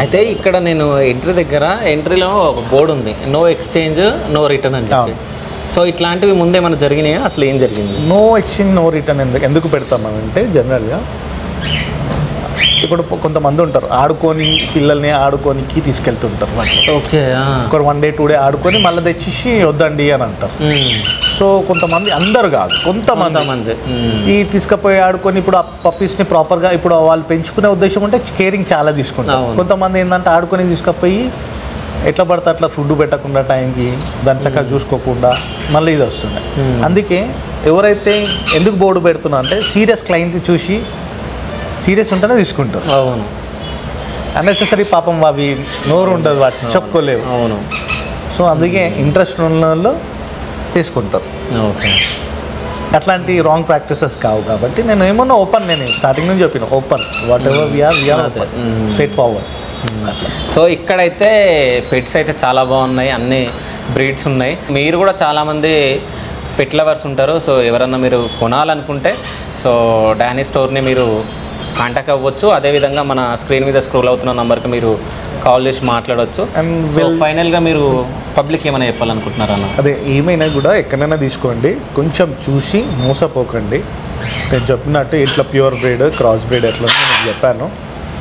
అయితే ఇక్కడ నేను ఎంట్రీలో ఒక బోర్డు ఉంది, నో ఎక్స్చేంజ్ నో రిటర్న్ అని చెప్పి. సో ఇట్లాంటివి ముందే మన జరిగినాయా, అసలు ఏం జరిగింది? నో ఎక్స్చేంజ్ నో రిటర్న్ ఎందుకు పెడతామంటే జనరల్గా ఇప్పుడు కొంతమంది ఉంటారు ఆడుకొని పిల్లల్ని ఆడుకోనికి తీసుకెళ్తుంటారు. ఓకే, ఒక 1 day 2 day ఆడుకొని మళ్ళీ తెచ్చేసి వద్దండి అని అంటారు. సో కొంతమంది, అందరు కాదు, కొంతమంది ఈ తీసుకుపోయి ఆడుకొని ఇప్పుడు ఆ పప్పీస్ని ప్రాపర్గా ఇప్పుడు వాళ్ళు పెంచుకునే ఉద్దేశం ఉంటే కేరింగ్ చాలా తీసుకుంటారు. కొంతమంది ఏంటంటే ఆడుకొని తీసుకుపోయి ఎట్లా పడితే అట్లా ఫుడ్ పెట్టకుండా టైంకి దాన్ని చక్కగా చూసుకోకుండా మళ్ళీ ఇది వస్తుండే. అందుకే ఎవరైతే ఎందుకు బోర్డు పెడుతున్నా అంటే సీరియస్ క్లయింట్ చూసి సీరియస్ ఉంటేనే తీసుకుంటారు. అవును, అన్నెసెసరీ పాపం అవి నోరు ఉండదు, వాటిని చెప్పుకోలేవు. అవును. సో అందుకే ఇంట్రెస్ట్ ఉన్న వాళ్ళు తీసుకుంటారు. ఓకే, అట్లాంటి రాంగ్ ప్రాక్టీసెస్ కావు కాబట్టి నేను ఏమన్నా ఓపెన్, నేను స్టార్టింగ్ నుంచి చెప్పిన open, whatever we are open, straightforward. So ఇక్కడైతే పెట్స్ అయితే చాలా బాగున్నాయి, అన్ని బ్రీడ్స్ ఉన్నాయి. మీరు కూడా చాలామంది పెట్ లవర్స్ ఉంటారు. సో ఎవరన్నా మీరు కొనాలనుకుంటే సో డానీ స్టోర్ని మీరు కాంటాక్ట్ అవ్వచ్చు. అదేవిధంగా మన స్క్రీన్ మీద స్క్రోల్ అవుతున్న నెంబర్కి మీరు కాల్ చేసి మాట్లాడవచ్చు. సో ఫైనల్గా మీరు పబ్లిక్ ఏమైనా చెప్పాలనుకుంటున్నారన్న? అదే, ఏమైనా కూడా ఎక్కడైనా తీసుకోండి, కొంచెం చూసి మోసపోకండి. నేను చెప్పినట్టు ఇట్లా ప్యూర్ బ్రీడ్, క్రాస్ బ్రీడ్ ఎట్లా నేను చెప్పాను,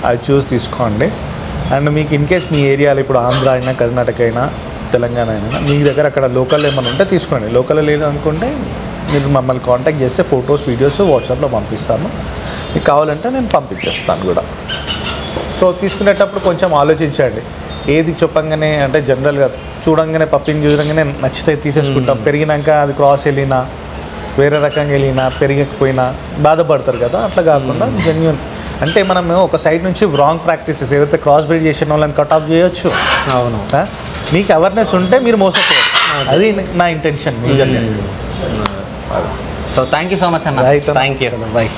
అది చూసి తీసుకోండి. అండ్ మీకు ఇన్ కేస్ మీ ఏరియాలో ఇప్పుడు ఆంధ్ర అయినా, కర్ణాటక అయినా, తెలంగాణ అయినా మీ దగ్గర అక్కడ లోకల్ ఏమైనా ఉంటే తీసుకోండి. లోకల్ లేదు అనుకుంటే మీరు మమ్మల్ని కాంటాక్ట్ చేస్తే ఫొటోస్, వీడియోస్ వాట్సాప్లో పంపిస్తాను. మీకు కావాలంటే నేను పంపించేస్తాను కూడా. సో తీసుకునేటప్పుడు కొంచెం ఆలోచించండి. ఏది చెప్పంగానే అంటే జనరల్గా చూడంగానే పప్పిని చూడంగానే నచ్చితే తీసేసుకుంటాం. పెరిగినాక అది క్రాస్ వెళ్ళినా, వేరే రకంగా వెళ్ళినా, పెరిగకపోయినా బాధపడతారు కదా. అట్లా కాకుండా జెన్యూన్ అంటే మనం ఒక సైడ్ నుంచి రాంగ్ ప్రాక్టీసెస్ ఏదైతే క్రాస్ బ్రీడ్ చేసిన వాళ్ళని కట్ ఆఫ్ చేయొచ్చు. అవును, మీకు అవేర్నెస్ ఉంటే మీరు మోసపోరు, అది నా ఇంటెన్షన్ మేజర్గా. So thank you so much అన్న. Thank you, by.